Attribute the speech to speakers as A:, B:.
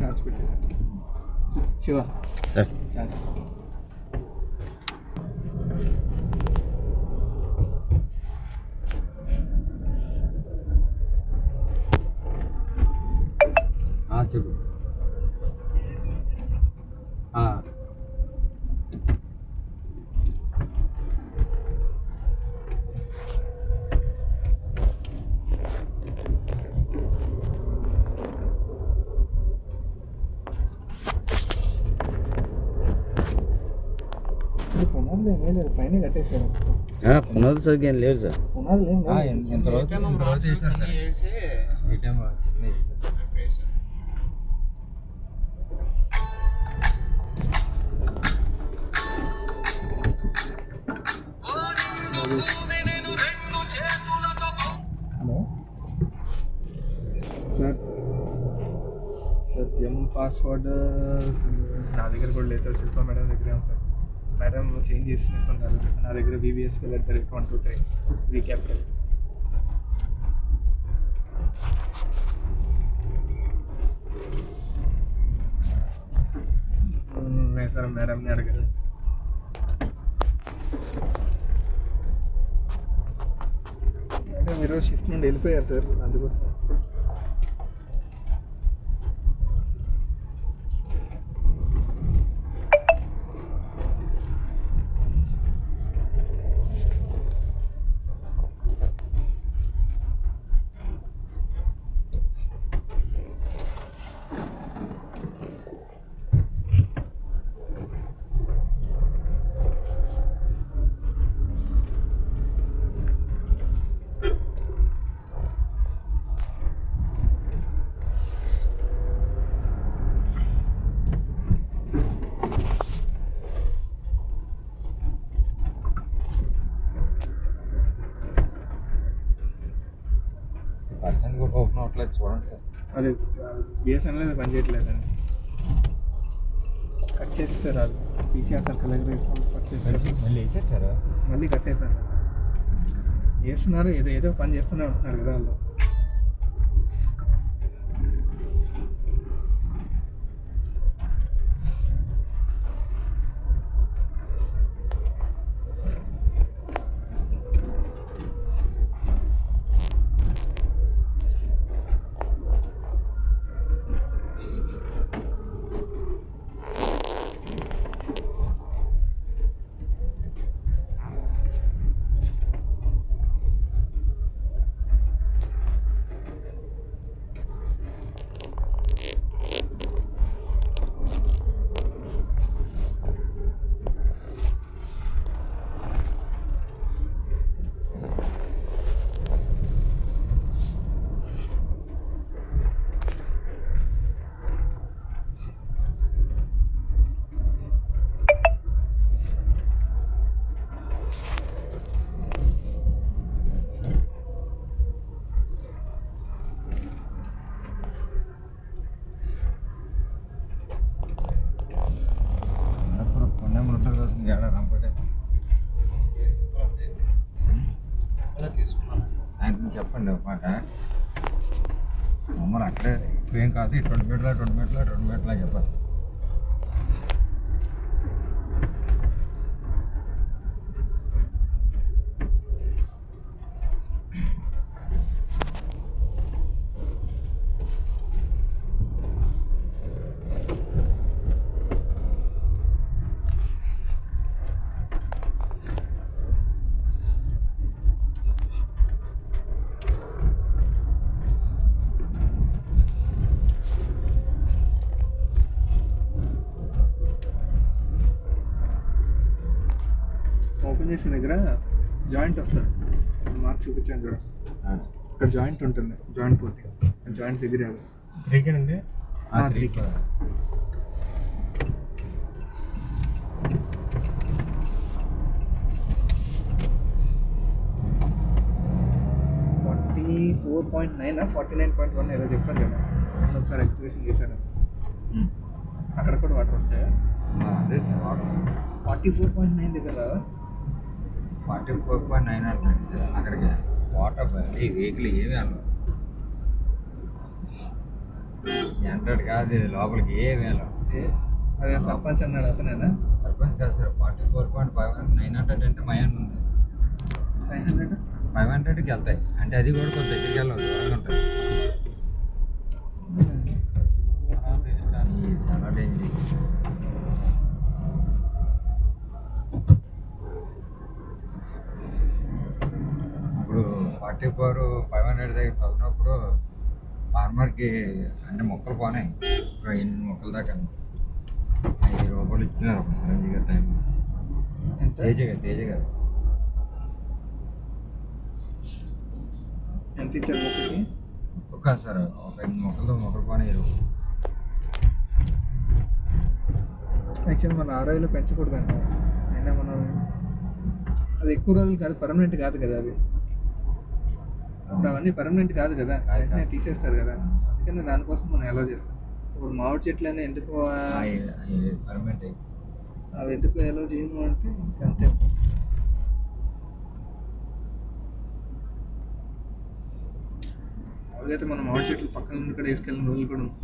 A: Charge పెట్టేసాను. Shiva
B: sir
A: charge
B: చెప్పు.
A: పునాదులు ఏమీ లేదు, పైన కట్టేసారు.
B: పునాది సరిగ్గా లేదు సార్.
A: పునాదులు ఏం లేదు. హలో సార్, జమ్ పాస్వర్డ్ నా దగ్గర కూడా లేదు సార్. శిల్ప మేడం దగ్గరే ఉంటారు. మేడం చేంజ్ చేస్తున్నట్టున్నారు. నా దగ్గర VVSPL@123 క్యాపిటల్. లేదు సార్, మేడంని అడగారు. మేడం ఈరోజు షిఫ్ట్ నుండి వెళ్ళిపోయారు సార్, అందుకోసం.
B: పర్సెంట్ కూడా ఓపెన్ అవ్వట్లేదు చూడండి సార్.
A: అది బిఎస్ఎన్ఎల్ పని చేయట్లేదండి. కట్ చేస్తారు వాళ్ళు. PCR సర్కిల్ దగ్గర కట్ చేస్తారు.
B: మళ్ళీ వేసారు సార్.
A: మళ్ళీ కట్ అయిపోయారు. వేస్తున్నారు, ఏదో పని చేస్తూనే ఉంటున్నారు కదా వాళ్ళు.
B: సాయంత్రం చెప్పండి ఒక మాట. మమ్మల్ని అక్కడే ఏం కాదు, 20 మీటర్ల చెప్పాలి.
A: ఓపెన్ చేసిన దగ్గర జాయింట్ వస్తుంది. మార్క్ చూపించాను చూడ, ఇక్కడ జాయింట్ ఉంటుంది. జాయింట్ పోతే జాయింట్ దగ్గర
B: 3కి అండి.
A: 3కి 44.9 49.1 ఏదో చెప్పాను కదా. ఒకసారి ఎక్స్ప్రెషన్ చేశాను. అక్కడ కూడా వాటర్ వస్తాయా?
B: అదే సార్ వాటర్
A: 44.9 దగ్గర
B: 44.9 అంటాడు సార్. అక్కడికి వాటర్ ఈ వెహికల్ ఏమి అన్నారు. జనరేట్ కాదు ఇది లోపలికి ఏ వేల
A: అదే సర్పంచ్ అన్నాడు అతనేనా?
B: సర్పంచ్ కాదు సార్ 44.5 900 అంటే మయాన్ ఉంది
A: 500
B: 500కి వెళ్తాయి అంటే అది కూడా కొంత దగ్గరికి వెళ్ళవు దూరంగా ఉంటుంది ఇది చాలా డేంజర్ ఇప్పుడు 44 500 దగ్గర తగ్గినప్పుడు ఫార్మర్కి అంటే మొక్కలు పోనాయి ఒక 8 మొక్కల దాకా ₹5 ఇచ్చినారు ఒక సరంజీ గారి టైం
A: ఎంత?
B: తేజ గారు
A: ఎంత ఇచ్చారు మొక్కకి?
B: ఒక్క సార్ ఒక 8 మొక్కలు పోనాయి
A: యాక్చువల్లీ మన ఆరోగ్యంలో పెంచకూడదంట. అయినా మనం అది ఎక్కువ రోజులు కాదు, పర్మనెంట్ కాదు కదా అది. ఇప్పుడు అవన్నీ పర్మనెంట్ కాదు కదా, వెంటనే తీసేస్తారు కదా. అందుకని దానికోసం మనం అలౌ చేస్తాం. ఇప్పుడు మామిడి చెట్లు అని ఎందుకు
B: పర్మనెంట్
A: అవి ఎందుకు అలౌ చేయము అంటే అంతే. మామూలుగా అయితే మనం మామిడి చెట్లు పక్కన నుండి కూడా వేసుకెళ్ళిన రోజులు కూడా ఉంది.